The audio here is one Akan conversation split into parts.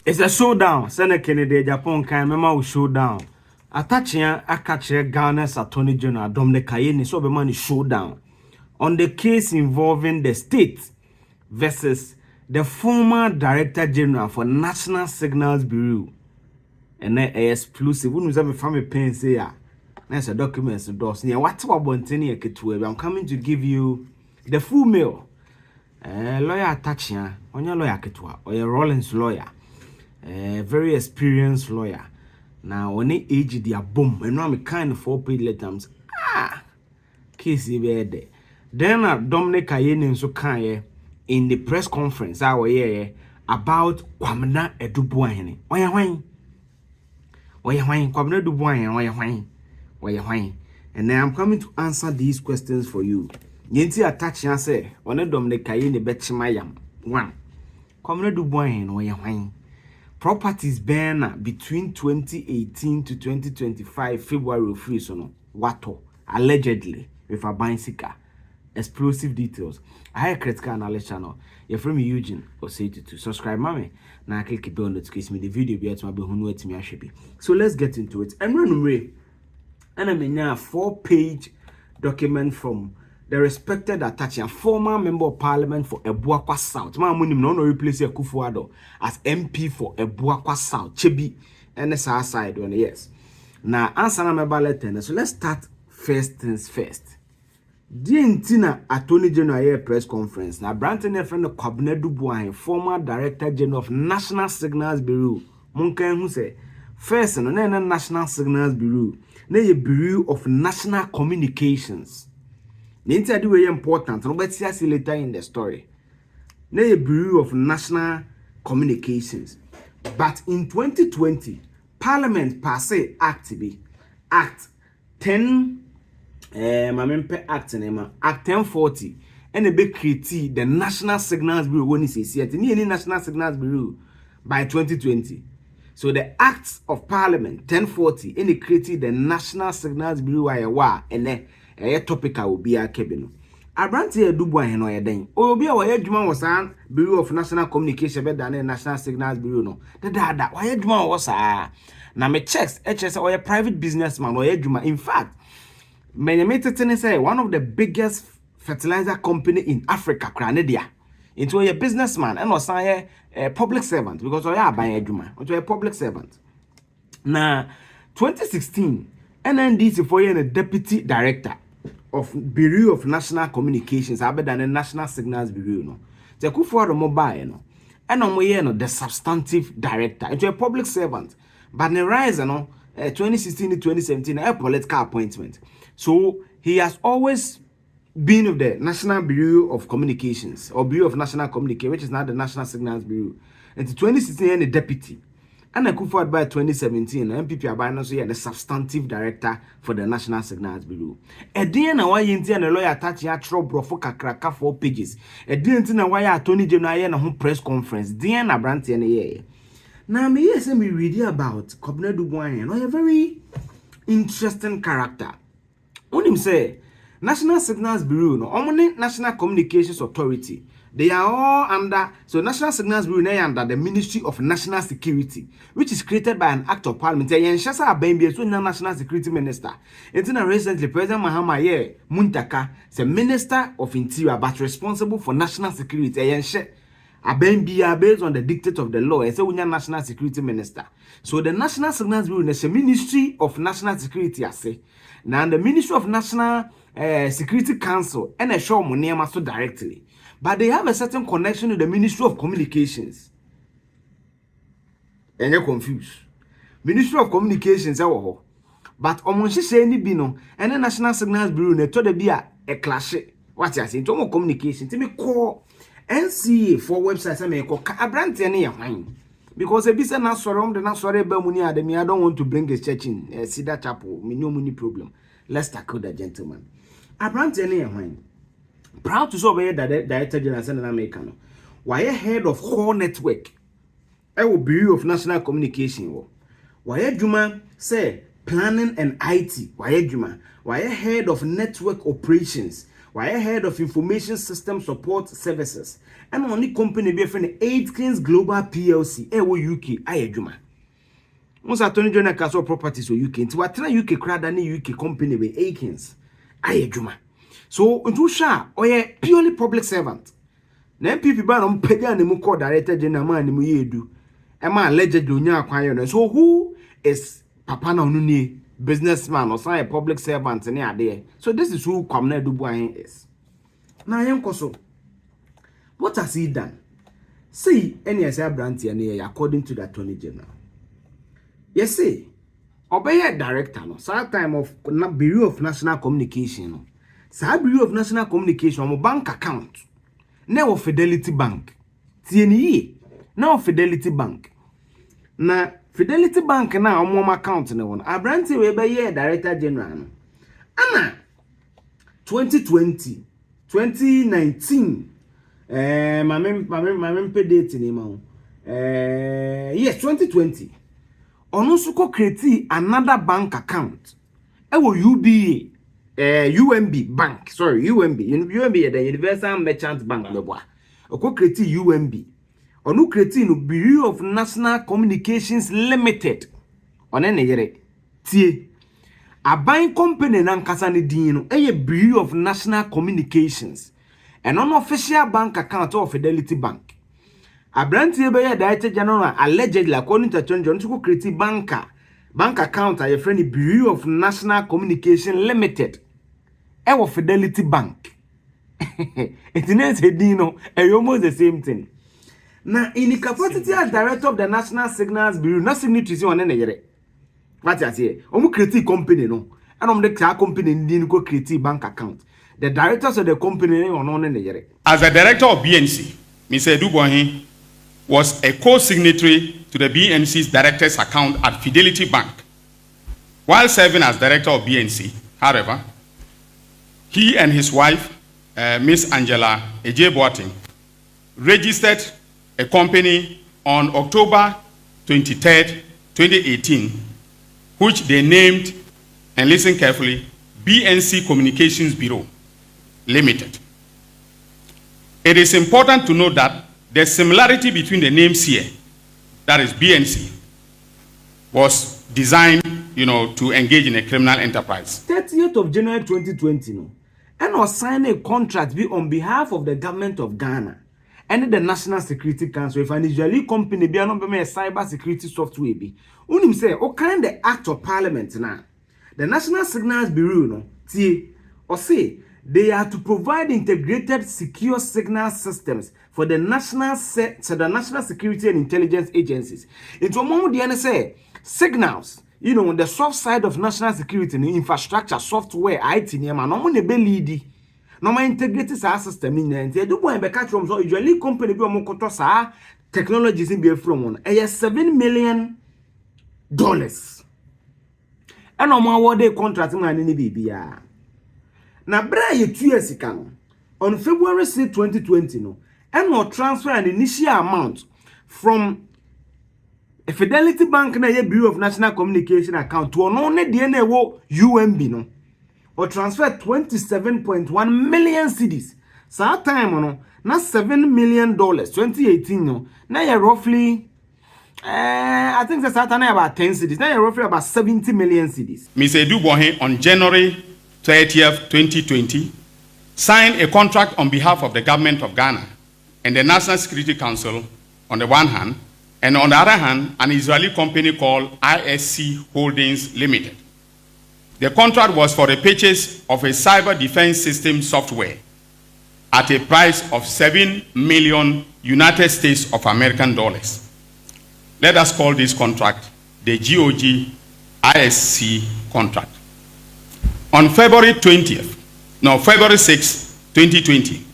It's a showdown. Senator Kennedy, Japan can remember showdown. Atta Akyea Ghana's Attorney General Atta Akyea so be man showdown on the case involving the state versus the former Director General for National Signals Bureau. And then exclusive. Who knows me family pen say ya? That's a document so does. Yeah, what about Ketu? I'm coming to give you the full mail. Lawyer Atta Akyea, on your lawyer Ketu, or your Rollins lawyer. Very experienced lawyer. Now, when they age their boom, and now I'm kind of 4-page letters. Case there. Then Atta Akyea so kind in the press conference about Kwamena Edubuahene. Kwamena Edubuahene. And now I'm coming to answer these questions for you. Yenti Atta Akyea say, one Atta Akyea ne betchimayam. 1. Kwamena Edubuahene properties ban between 2018 to 2025 February free so no wato allegedly with a bicycle explosive details. I have critical analysis channel. You're from Eugene or say to subscribe mommy. Now click the bell notification me the video be at my behunu at me. So let's get into it. And run away. And I mean now 4-page document from the respected Atta Akyea, former member of parliament for Ebuakwa South. Ma munim no replace Akufo-Addo as MP for Ebuakwa South. Chebi and the south side one, yes. Now answer na ballot. So let's start first things first. Dientina Attorney General press conference. Now Branton friend of Kwamena Edubuahene, former Director General of National Signals Bureau. Monken who say first no National Signals Bureau. Na Bureau of National Communications. The interview is important. But see later in the story. The Bureau of National Communications. But in 2020, Parliament passed Act 10. Act 1040. And they create the National Signals Bureau. When it says any National Signals Bureau by 2020. So the Acts of Parliament 1040 and they created the National Signals Bureau. And then topic will be a cabin. Abrante Edubuahene or den. Or be our Edman was an Bureau of National Communication better than National Signals Bureau. No, that why Edman was now me checks HS or a private businessman or Eduma. In fact, many say one of the biggest fertilizer company in Africa, Cranadia. Into a businessman and was a public servant because we are buying Eduma. Into a public servant. Now 2016, NNDC for a deputy director of Bureau of National Communications, other than the National Signals Bureau. No, the Akufo-Addo mobile, no, and no, the substantive director, into a public servant, but the rise, 2016 to 2017, a political appointment. So he has always been of the National Bureau of Communications or Bureau of National Communication, which is now the National Signals Bureau. And to 2016, the deputy. And Akufo-Addo by 2017, MPP Abano so the substantive director for the National Signals Bureau. A day na why yinti and lawyer Atta Akyea trouble for kakraka 4 pages. A day na why Attorney General na home press conference. Day na Branty and ye. Now me yes me read about Kwamena Edubuahene, a very interesting character. When him say National Signals Bureau, no, only National Communications Authority. They are all under, so National Signals Bureau is under the Ministry of National Security, which is created by an act of parliament. And Shasa Abembe, so National Security Minister. And then recently, President Mahama, Muntaka, the Minister of Interior, but responsible for national security. And Abembe based on the dictate of the law, and so we are National Security Minister. So the National Signals Bureau is the Ministry of National Security, I say. Now the Ministry of National Security Council, and a show money so directly. But they have a certain connection to the Ministry of Communications. And you're confused. Ministry of Communications, but Omonshi say any bino, and the National Signals Bureau, they told be a clash. What I say, to communication, to me call NCA for websites, I may call Abrante and because a business not surround the not sorry Bawumia, I don't want to bring his church in, see that chapel, me no money problem. Let's tackle the gentleman. Abrante and proud to so be that Director General Senator American. Why a head of whole network? I will Bureau of National Communication. Why Juma say planning and IT? Why Juma? Why a head of network operations? Why head of information system support services. And only company be friend Aitkins Global PLC. UK ayedwuma. Once Attorney General Castle Properties or UK. Nti watena UK crowd any UK company be Aitkins ayedwuma. So unto sha oye purely public servant. Na MPP ba no mpega ne mu call director general man ne mu yedu. Ema allegedly onya akwan no. So who is papa na onu nie? Businessman or say a public servant in there. So this is who Kwamna Dubois is. Now Yankoso, what has he done? See, any as a brand here according to the Attorney General. Yes, see, obey a director, no, some time of Bureau of National Communication, no. Sa Bureau of National Communication, mo bank account. Now Fidelity Bank. TNE. Now Fidelity Bank. Na Fidelity Bank na omo account na won. Abranti we be ye director general no. Ana 2020, 2019 my date ni ma. Yes 2020. Ono suko create another bank account. E wo UBA UMB Bank. Sorry, UMB. UMB the Universal Merchant Bank meboa. Oko create UMB. Onu create no Bureau of National Communications Limited. Onene yere. Tie. Aban company na nkasa ne din no eye Bureau of National Communications. And on official bank account of Fidelity Bank. Abranti be director general allegedly according to John to create bank account a friend Bureau of National Communication Limited. Ewo Fidelity Bank. It is a dino, almost the same thing. Now, in the capacity as director of the National Signals Bureau, no signatories on any yere. What I say, create company no, and the company didn't go create bank account. The directors of the company on any yere. As the director of BNC, Mr. Dubois was a co-signatory to the BNC's director's account at Fidelity Bank. While serving as director of BNC, however, he and his wife, Miss Angela Eje Boating, registered a company on October 23rd, 2018, which they named, and listen carefully, BNC Communications Bureau Limited. It is important to note that the similarity between the names here, that is BNC, was designed, to engage in a criminal enterprise. 30th of January 2020, no, and was signing a contract be on behalf of the government of Ghana and the National Security Council. If an Israeli company be a cyber security software be, unim say, o kind the act of parliament now. The National Signals Bureau, no, or say they are to provide integrated secure signal systems for the national security and intelligence agencies. It's among the say signals, on the soft side of national security and infrastructure, software, IT, no one be lead. No my integrated system in there. They do want to catch from so usually company be omokoto sa technologies in be from one. $7 million. And on my word contract man in the na bra ye 2 years ago on February 6, 2020 no and no transfer an initial amount from a Fidelity Bank na ye Bureau of National Communication account to only DNA wo UMB no or transfer 27.1 million cedis. So time no na $7 million 2018 no na ye roughly I think that's about 10 cedis. Now you're roughly about 70 million cedis. Mr. Dubois on January 30th, 2020, signed a contract on behalf of the government of Ghana and the National Security Council on the one hand, and on the other hand, an Israeli company called ISC Holdings Limited. The contract was for the purchase of a cyber defense system software at a price of $7 million United States of American dollars. Let us call this contract the GOG ISC contract. On February 6, 2020,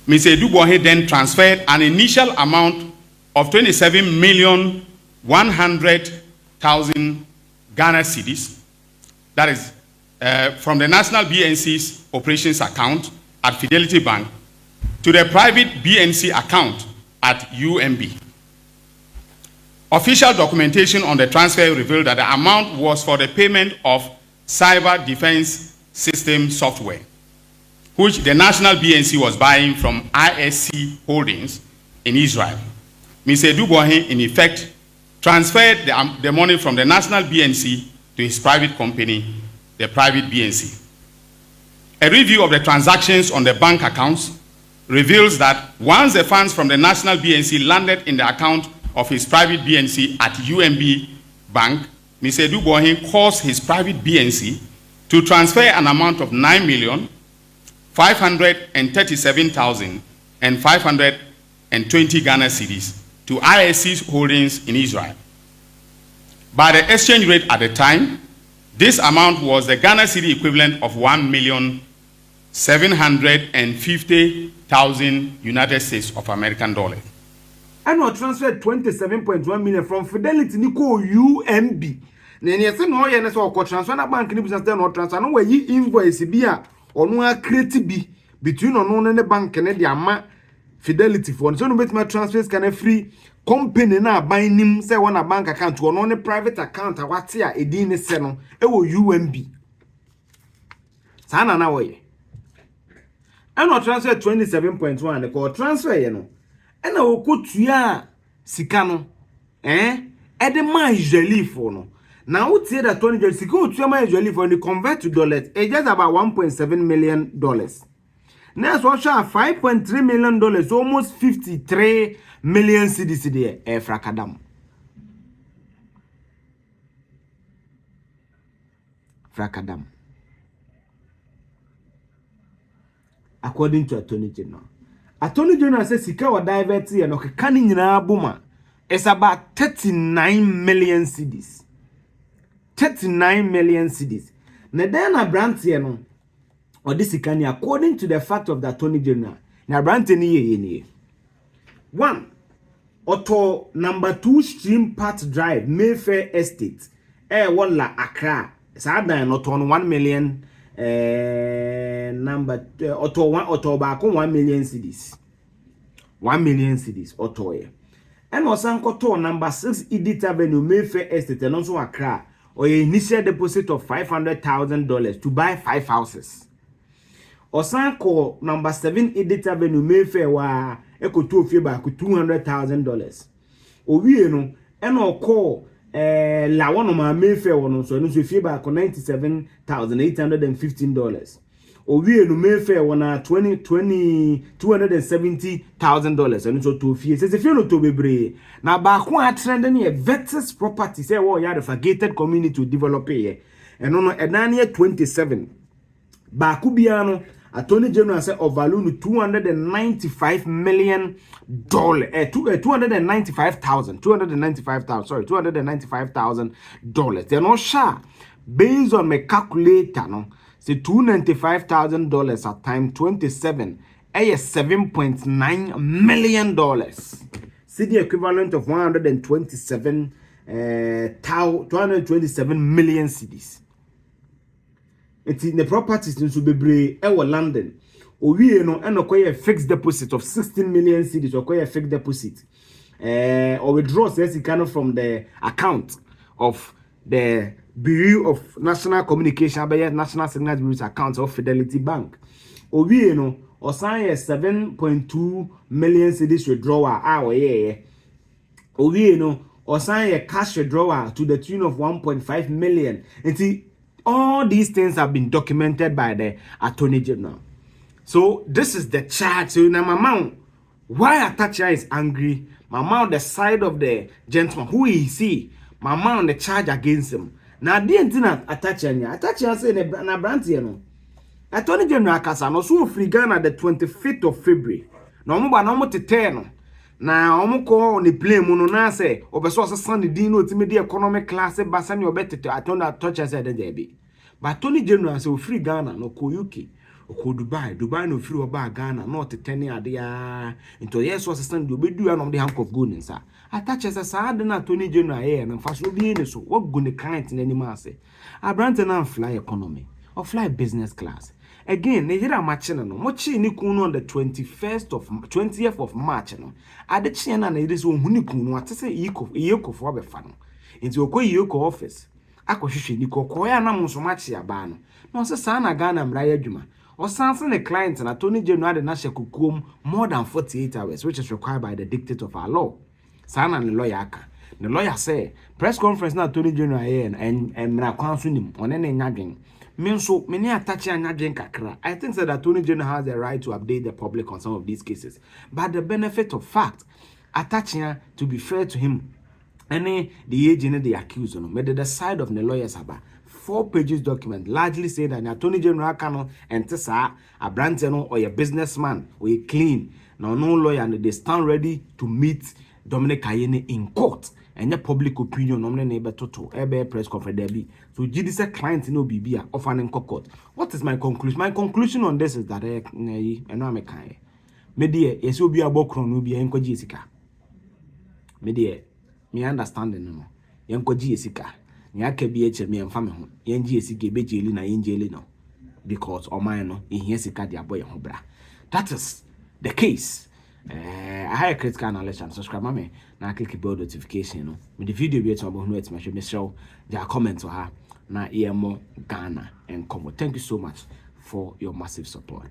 Mr. Dubois then transferred an initial amount of 27,100,000 Ghana cedis, that is from the National BNC's operations account at Fidelity Bank to the private BNC account at UMB. Official documentation on the transfer revealed that the amount was for the payment of cyber defense system software. which the national BNC was buying from ISC Holdings in Israel. Mr. Dubois, in effect, transferred the money from the national BNC to his private company, the private BNC. A review of the transactions on the bank accounts reveals that once the funds from the national BNC landed in the account of his private BNC at UMB Bank, Mr. Dubois caused his private BNC to transfer an amount of 9,537,520 Ghana cedis to ISC Holdings in Israel. By the exchange rate at the time, this amount was the Ghana cedi equivalent of 1,750,000 United States of American dollars. And we transferred 27.1 million from Fidelity Nico UMB. Then you say no, you so transfer na bank ni business no transfer no we invoice bi a ono a create bi between ono and the bank and the ama Fidelity for so no bet my transfers can free company na buy nim say one a bank account ono ne private account a what a edi ne se no e wo UMB sana na we and we transfer 27.1 the call transfer you know and we go tua sika no e de man usually for no. Now, we say that 20 years ago, usually for the convert to dollars, it's just about $1.7 million. Next, we share $5.3 million, almost 53 million cedis there. Frakadam. According to Attorney General. Attorney General says, Sika wa divert here, no kani nyina buma. It's about 39 million cedis. 39 million cedis. Na then a brand here no. Or this can according to the fact of the Attorney General. Na brand ni. 1. Auto number 2 Stream Part Drive, Mayfair Estate. Wala Accra. Sada not on 1 million number auto 1 million cedis. 1 million cedis auto. And also number 6 Edith Avenue, Mayfair Estate, and also Accra. Or a initial deposit of $500,000 to buy 5 houses. Or Sanko number 7 Edith Avenue Mayfair wa eko to fie ba $200,000. O wie no and or call la one ma Mayfair one so no fie ba $97,815. O wie no Mayfair one $270,000 and so to fie. Say fie no to bebre. Na ba ko a trend ne Vectis property say wo ya the gated community to develop here. And no enane 27. Ba ku bia no Attorney General said of value $295 million. $295,000. They're not sure. Based on my calculator, no, say $295,000 at time 27, $7.9 million. See the equivalent of 227 million cedis. It's in the properties in Subebre, London. We no and acquire fixed deposit of 16 million cedis, or acquire fixed deposit. Or withdraw says it kind from the account of the Bureau of National Communication, National Signals Bureau's account of Fidelity Bank. We no or sign a 7.2 million cedis withdrawal our year. We no or sign a cash withdrawal to the tune of 1.5 million. All these things have been documented by the Attorney General. So this is the charge. So now Mama, why Atta Akyea is angry? Mama on the side of the gentleman, who is he? Mama on the charge against him. Now the internet Atta Akyea say na brand no. Attorney General Kasa no so free Ghana the 25th of February. Na omo ba na omo tete no. Na omo ko on the plane mu no na say obeso asesane din no ultimate economic class basa ne obetete Attorney Akyea say dey be. But Attorney General say free Ghana no ko UK. Ko Dubai no free oba Ghana no tetene ade a into yes was stand do bedu anom de handcuff go nsa Atta Akyea say sa ade na Attorney General here na fa so bi ne so what go ne client na ni ma say abrante na fly economy or fly business class again ne yira machine no mo chi ni kun no on the 20th of March no ade chi na yire so hu ni kun no ate say yeko fo be fa no into okoyi yeko office akohwehwe ni kokoya na mo so machi aba no no se sa na Ghana mra ya adwuma or sanction the client and attorney general the national kukum more than 48 hours, which is required by the dictate of our law. Sana and the lawyer aka. The lawyer say press conference na attorney general and mra kwanso nim on any nyadwen. Me so many attach nyadwen kakra. I think that the attorney general has the right to update the public on some of these cases. But the benefit of fact, attaching to be fair to him, any the agent the accused on made the side of the lawyers about 4 pages document largely say that the attorney general cannot enter a brand or a businessman or a clean now no lawyer and they stand ready to meet Dominic Ayene in court and your public opinion nominate neighbor toto ebe press conference there be so GDC client no bibia offering court. What is my conclusion? My conclusion on this is that I know I'm a kind me dear yes will be a bokron no be enko gisika me dear me understanding no yenko gisika ni aka bi eche me mfa me ho yen gisika be jeli na yen jeli no because o man no ehia sika de aboye ho bra. That is the case. I hire critical analysis and subscribe me na click bell notification no me the video be to about no me show their comment to her na more Ghana and come. Thank you so much for your massive support.